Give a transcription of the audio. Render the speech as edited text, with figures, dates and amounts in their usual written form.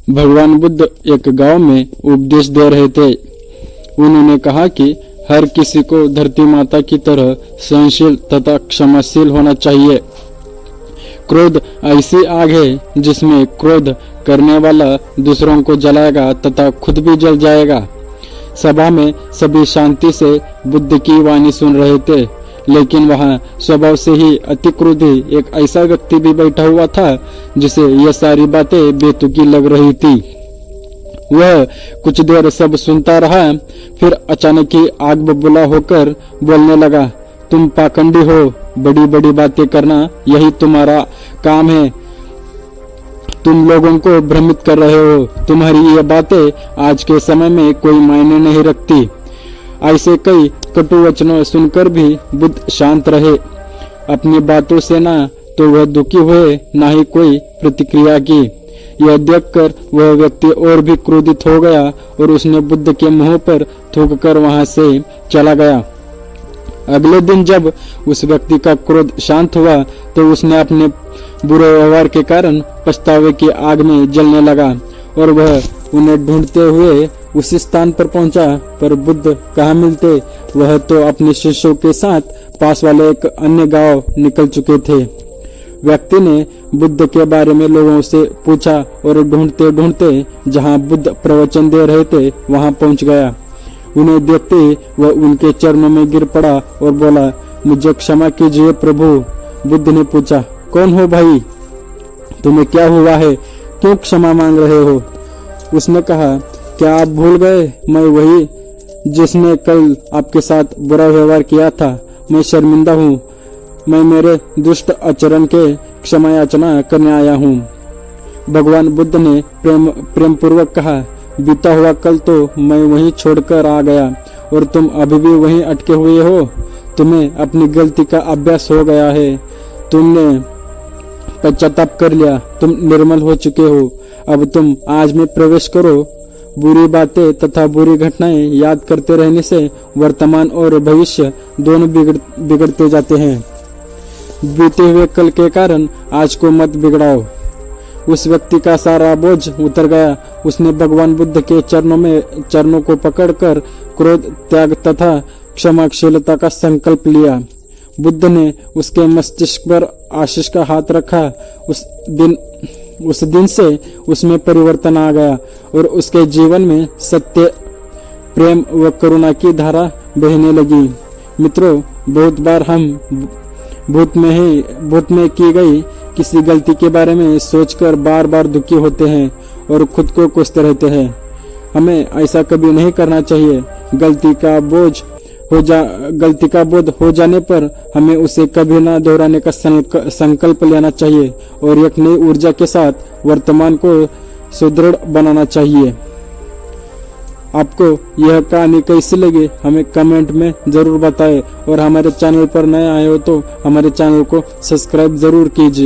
भगवान बुद्ध एक गांव में उपदेश दे रहे थे। उन्होंने कहा कि हर किसी को धरती माता की तरह सहनशील तथा क्षमाशील होना चाहिए। क्रोध ऐसी आग है जिसमें क्रोध करने वाला दूसरों को जलाएगा तथा खुद भी जल जाएगा। सभा में सभी शांति से बुद्ध की वाणी सुन रहे थे, लेकिन वहां स्वभाव से ही अति क्रोधी एक ऐसा व्यक्ति भी बैठा हुआ था जिसे यह सारी बातें बेतुकी लग रही थी। वह कुछ देर सब सुनता रहा, फिर अचानक ही आग बबूला होकर बोलने लगा, तुम पाखंडी हो, बड़ी बड़ी बातें करना यही तुम्हारा काम है। तुम लोगों को भ्रमित कर रहे हो। तुम्हारी ये बातें आज के समय में कोई मायने नहीं रखती। ऐसे कई कटु वचनों सुनकर भी बुद्ध शांत रहे। अपनी बातों से ना तो वह दुखी हुए, ना ही कोई प्रतिक्रिया की। यह देखकर वह व्यक्ति और भी क्रोधित हो गया और उसने बुद्ध के मुंह पर थूककर वहां से चला गया। अगले दिन जब उस व्यक्ति का क्रोध शांत हुआ तो उसने अपने बुरे व्यवहार के कारण पछतावे की आग में जलने लगा और वह उन्हें ढूंढते हुए उसी स्थान पर पहुंचा। पर बुद्ध कहाँ मिलते, वह तो अपने शिष्यों के साथ पास वाले एक अन्य गांव निकल चुके थे। व्यक्ति ने बुद्ध के बारे में लोगों से पूछा और ढूंढते ढूंढते जहां बुद्ध प्रवचन दे रहे थे वहां पहुंच गया। उन्हें देखते वह उनके चरणों में गिर पड़ा और बोला, मुझे क्षमा कीजिए प्रभु। बुद्ध ने पूछा, कौन हो भाई, तुम्हें क्या हुआ है, क्यों क्षमा मांग रहे हो? उसने कहा, क्या आप भूल गए, मैं वही जिसने कल आपके साथ बुरा व्यवहार किया था। मैं शर्मिंदा हूँ। मैं मेरे दुष्ट आचरण के क्षमा याचना करने आया हूँ। भगवान बुद्ध ने प्रेम पूर्वक कहा, बीता हुआ कल तो मैं वहीं छोड़कर आ गया और तुम अभी भी वहीं अटके हुए हो। तुम्हें अपनी गलती का अभ्यास हो गया है। तुमने पश्चाताप कर लिया। तुम निर्मल हो चुके हो। अब तुम आज में प्रवेश करो। बुरी बातें तथा बुरी घटनाएं याद करते रहने से वर्तमान और भविष्य दोनों बिगड़ते जाते हैं। बीते हुए कल के कारण आज को मत बिगड़ाओ। उस व्यक्ति का सारा बोझ उतर गया। उसने भगवान बुद्ध के चरणों को पकड़कर क्रोध, त्याग तथा क्षमाशीलता का संकल्प लिया। बुद्ध ने उसके मस्तिष्क पर आशीष का हाथ रखा। उस दिन से उसमें परिवर्तन आ गया और उसके जीवन में सत्य, प्रेम व करुणा की धारा बहने लगी। मित्रों, बहुत बार हम भूत में की गई किसी गलती के बारे में सोचकर बार बार दुखी होते हैं और खुद को कोसते रहते हैं। हमें ऐसा कभी नहीं करना चाहिए। गलती का बोध हो जाने पर हमें उसे कभी ना दोहराने का संकल्प लेना चाहिए और एक नई ऊर्जा के साथ वर्तमान को सुदृढ़ बनाना चाहिए। आपको यह कहानी कैसी लगी हमें कमेंट में जरूर बताएं और हमारे चैनल पर नए आए हो तो हमारे चैनल को सब्सक्राइब जरूर कीजिए।